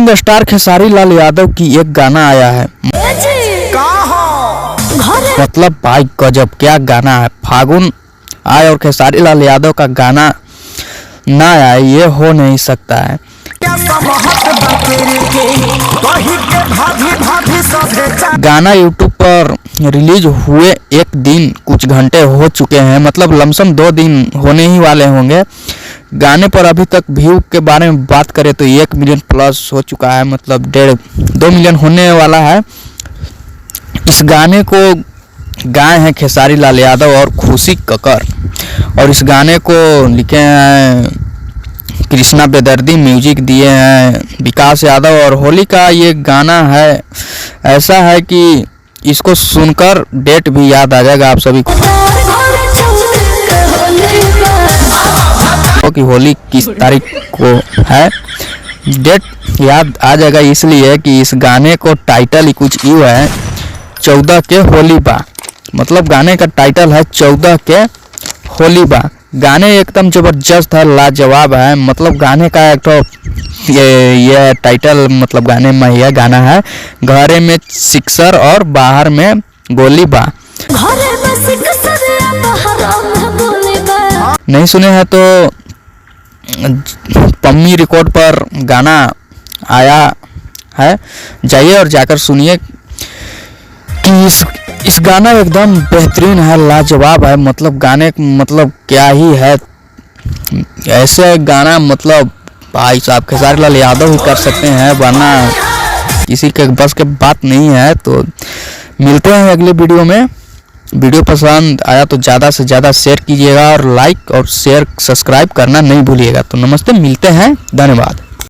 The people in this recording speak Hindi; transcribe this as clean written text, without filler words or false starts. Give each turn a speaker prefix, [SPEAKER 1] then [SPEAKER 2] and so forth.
[SPEAKER 1] बॉलीवुड स्टार खेसारी लाल यादव की एक गाना आया है, मतलब भाई गजब क्या गाना है। फागुन आए और खेसारी लाल यादव का गाना ना आए ये हो नहीं सकता है। गाना यूट्यूब पर रिलीज हुए एक दिन कुछ घंटे हो चुके हैं, मतलब लमसम 2 दिन होने ही वाले होंगे। गाने पर अभी तक व्यू के बारे में बात करें तो 1 मिलियन प्लस हो चुका है, मतलब 1.5-2 मिलियन होने वाला है। इस गाने को गाए हैं खेसारी लाल यादव और खुशी कक्कर, और इस गाने को लिखे हैं कृष्णा बेदर्दी, म्यूजिक दिए हैं विकास यादव। और होली का ये गाना है, ऐसा है कि इसको सुनकर डेट भी याद आ जाएगा आप सभी को कि होली किस तारीख को है। डेट याद आ जाएगा इसलिए कि इस गाने को टाइटल ही कुछ यूँ है, 14 के होली बा, मतलब गाने का टाइटल है 14 के होली बा। गाने एकदम जबरदस्त है, लाजवाब है, मतलब गाने का एक तो ये टाइटल, मतलब गाने में यह गाना है घरे में सिक्सर और बाहर में गोली बा। नहीं सुने हैं तो पम्मी रिकॉर्ड पर गाना आया है, जाइए और जाकर सुनिए कि इस गाना एकदम बेहतरीन है, लाजवाब है। मतलब गाने मतलब क्या ही है, ऐसे गाना मतलब भाई साहब खेसारी लाल यादव ही कर सकते हैं, वरना किसी के बस के बात नहीं है। तो मिलते हैं अगले वीडियो में। वीडियो पसंद आया तो ज़्यादा से ज़्यादा शेयर कीजिएगा और लाइक और शेयर सब्सक्राइब करना नहीं भूलिएगा। तो नमस्ते, मिलते हैं, धन्यवाद।